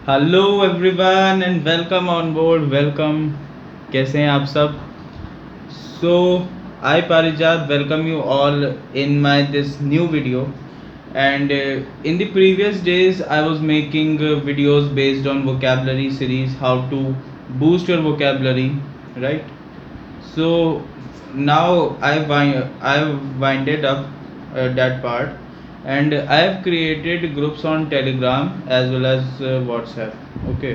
Hello everyone and welcome on board welcome. कैसे हैं आप सब? सो आई पारिजात welcome you all in my this new video. And in the previous days I was making videos based on vocabulary series, how to boost your vocabulary, right? So now I've winded up that part, and I have created groups on Telegram as well as WhatsApp. Okay,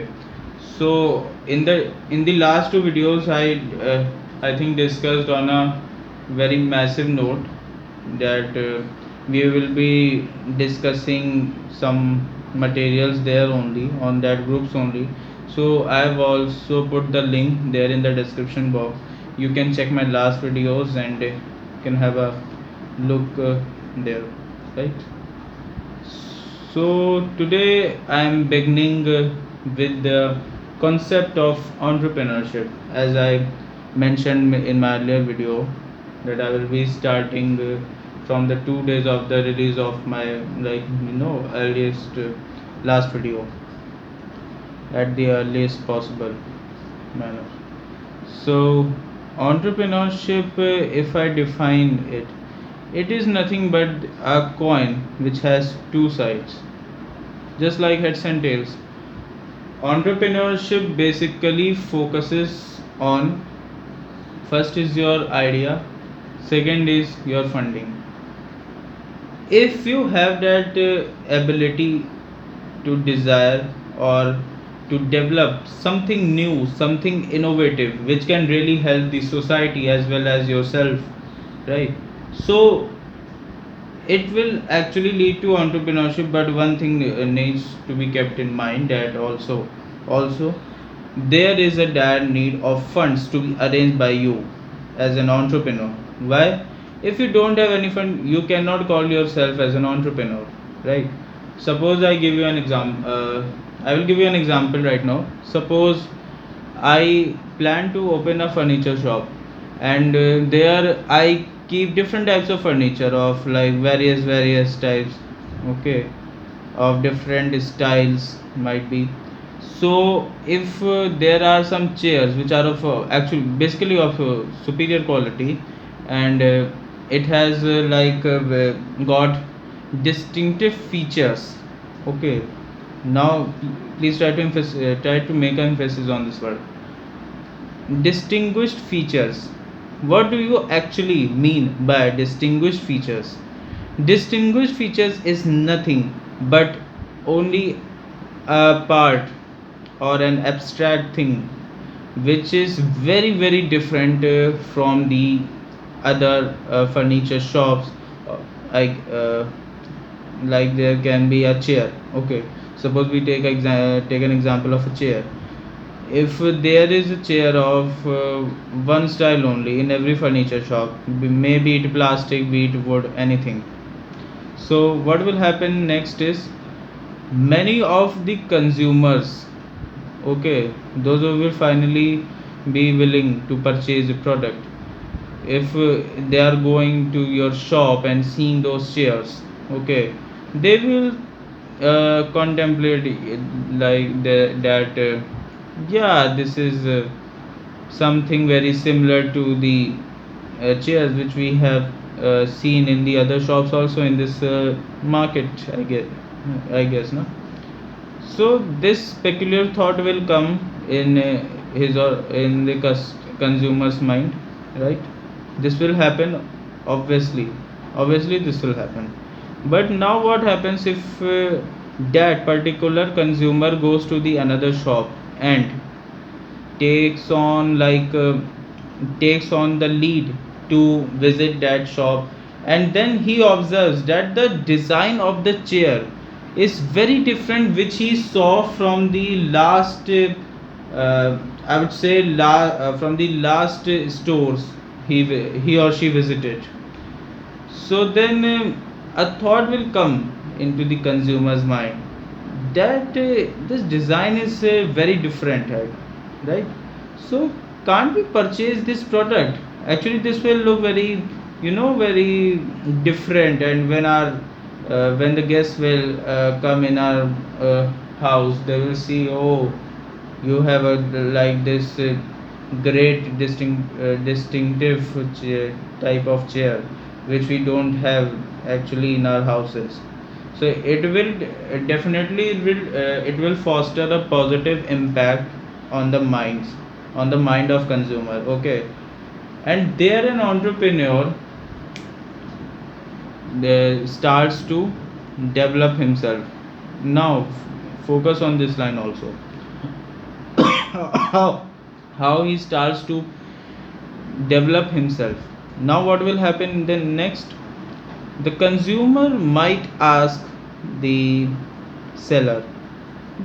so in the last two videos I think discussed on a very massive note that we will be discussing some materials there only on that groups only. So I have also put the link there in the description box. You can check my last videos and can have a look there, right? So today I am beginning with the concept of entrepreneurship. As I mentioned in my earlier video, that I will be starting from the 2 days of the release of my earliest last video at the earliest possible manner. So entrepreneurship, if I define it, it is nothing but a coin which has two sides, just like heads and tails. Entrepreneurship basically focuses on, first is your idea, second is your funding. If you have that ability to desire or to develop something new, something innovative which can really help the society as well as yourself, right? So it will actually lead to entrepreneurship. But one thing needs to be kept in mind, that also there is a dire need of funds to be arranged by you as an entrepreneur. Why? If you don't have any fund, you cannot call yourself as an entrepreneur, right? Suppose I give you an example. I will give you an example right now. Suppose I plan to open a furniture shop, and there I keep different types of furniture of like various types, okay, of different styles might be. So if there are some chairs which are of actually basically of superior quality, and it has got distinctive features, okay. Now please try to make emphasis on this word, distinguished features. What do you actually mean by distinguished features? Distinguished features is nothing but only a part or an abstract thing which is very different from the other furniture shops. uh, like uh, like there can be a chair, okay. Suppose we take an example of a chair. If there is a chair of one style only in every furniture shop, maybe it plastic, be it wood, anything. So what will happen next is, many of the consumers, okay, those who will finally be willing to purchase a product, if they are going to your shop and seeing those chairs, okay, they will contemplate that yeah, this is something very similar to the chairs which we have seen in the other shops also in this market, I guess, no. So this peculiar thought will come in his or in the consumer's mind, right? This will happen, obviously this will happen. But now what happens if that particular consumer goes to the another shop and takes on takes on the lead to visit that shop, and then he observes that the design of the chair is very different which he saw from the last I would say from the last stores he or she visited. So then a thought will come into the consumer's mind that this design is very different, right? So can't we purchase this product? Actually this will look very, very different, and when the guests will come in our house, they will see, oh, you have a like this great distinctive type of chair which we don't have actually in our houses. So it will definitely it will foster a positive impact on the minds, on the mind of consumer. Okay, and there an entrepreneur starts to develop himself. Now focus on this line also. how how he starts to develop himself. Now what will happen then next? The consumer might ask the seller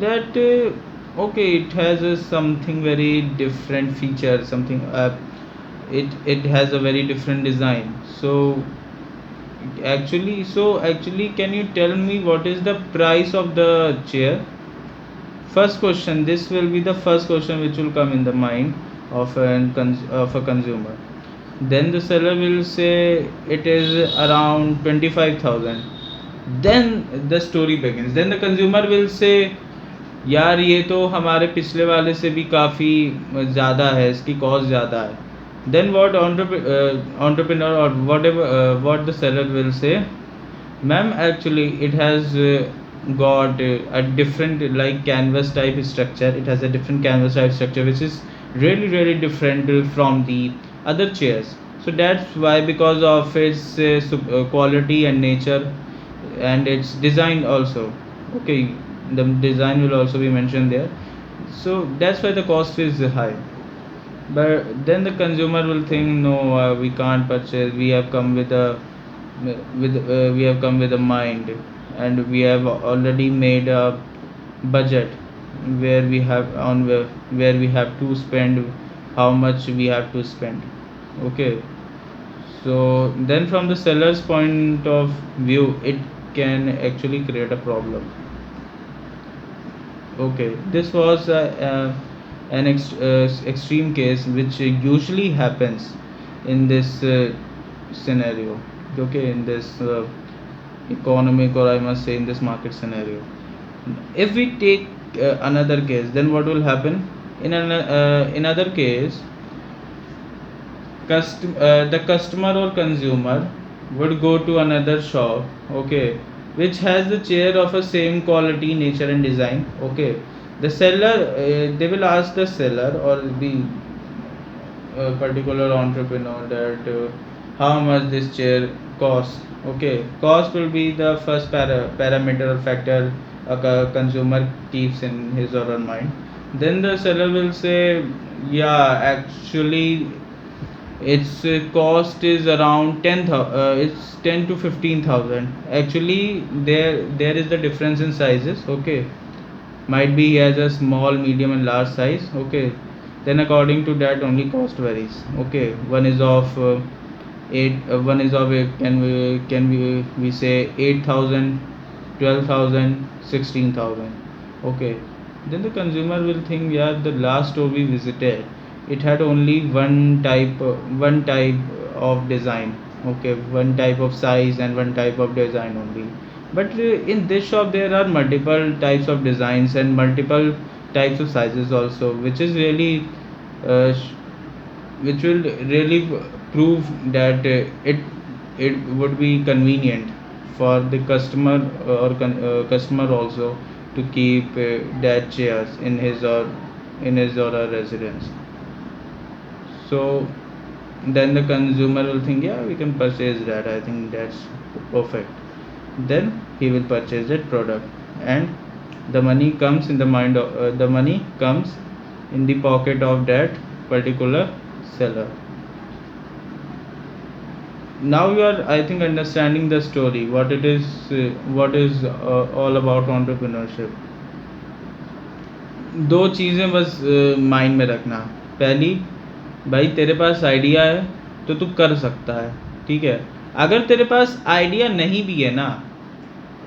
that okay, it has a something very different feature, something it has a very different design. So actually can you tell me what is the price of the chair? First question, this will be the first question which will come in the mind of of a consumer. Then the seller will say it is around 25,000. Then the story begins. Then the consumer will say यार ये तो हमारे पिछले वाले से भी काफ़ी ज़्यादा है, इसकी कॉस्ट ज़्यादा है. Then what entrepreneur or whatever what the seller will say, ma'am, actually it has got a different like canvas type structure. It has a different canvas type structure which is really different from the other chairs. So that's why, because of its quality and nature and its design also. Okay, the design will also be mentioned there. So that's why the cost is high. But then the consumer will think, no, we can't purchase. We have come with a we have come with a mind, and we have already made a budget where we have where we have to spend, how much we have to spend. Okay, so then from the seller's point of view, it can actually create a problem. Okay, this was an extreme case which usually happens in this scenario. Okay, in this economic, or I must say in this market scenario. If we take another case, then what will happen? In another case, the customer or consumer would go to another shop, okay, which has the chair of a same quality, nature and design. Okay, the seller they will ask the seller or the particular entrepreneur that how much this chair costs. Okay, cost will be the first parameter or factor a consumer keeps in his or her mind. Then the seller will say, yeah, actually its cost is around it's 10 to 15,000. Actually there is the difference in sizes. Okay, might be he has a small, medium and large size. Okay, then according to that only cost varies. Okay, one is of one is of we say 8,000, 12,000, 16,000. Okay, then the consumer will think, yeah, the last store we visited, it had only one type of design. Okay, one type of size and one type of design only. But in this shop there are multiple types of designs and multiple types of sizes also, which is really which will really prove that it would be convenient for the customer or customer also to keep that chairs in his or her residence. So then the consumer will think, yeah, we can purchase that, I think that's perfect. Then he will purchase that product, and the money comes in the mind of the money comes in the pocket of that particular seller. Now you are, I think, understanding the story, what it is, what is all about entrepreneurship. दो चीज़ें बस mind में रखना. पहली, भाई तेरे पास idea है तो तू कर सकता है, ठीक है. अगर तेरे पास आइडिया नहीं भी है ना,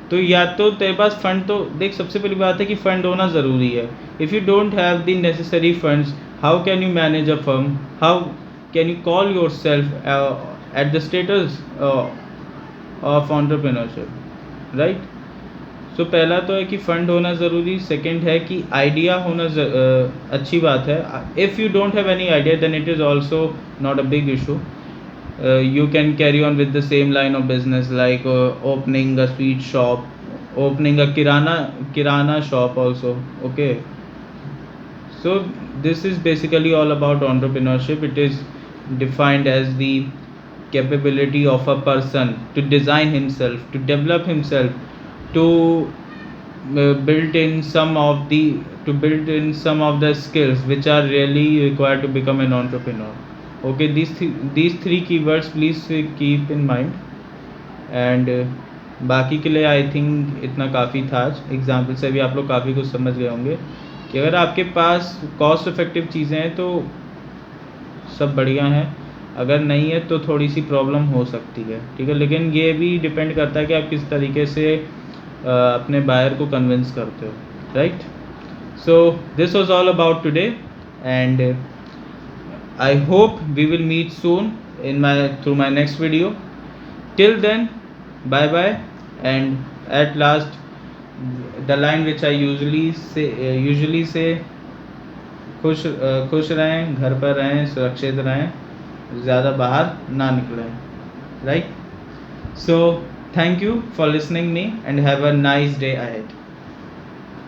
तो या तो तेरे पास फंड, तो देख सबसे पहली बात है कि फ़ंड होना ज़रूरी है. If you don't have the necessary funds, how can you manage a firm, how can you call your self at the status of entrepreneurship, right? सो पहला तो है कि फ़ंड होना ज़रूरी, सेकंड है कि आइडिया होना अच्छी बात है. If you don't have any idea then it is also not a big issue. You can carry on with the same line of business like opening a sweet shop, opening a kirana shop also. Okay, so this is basically all about entrepreneurship. It is defined as the capability of a person to design himself, to develop himself, to build in some of the skills which are really required to become an entrepreneur. Okay, these three keywords please keep in mind. And बाकी के लिए I think इतना काफ़ी था. आज example से भी आप लोग काफ़ी कुछ समझ गए होंगे कि अगर आपके पास कॉस्ट इफ़ेक्टिव चीज़ें हैं तो सब बढ़िया हैं, अगर नहीं है तो थोड़ी सी प्रॉब्लम हो सकती है. ठीक है, लेकिन ये भी डिपेंड करता है कि आप किस तरीके से अपने बायर को कन्विंस करते हो. Right. So this was all about today and I hope we will meet soon through my next video. Till then, bye bye. And at last, the line which I usually say, खुश रहें, घर पर रहें, सुरक्षित रहें, ज़्यादा बाहर ना निकलें. Right? So thank you for listening me and have a nice day ahead.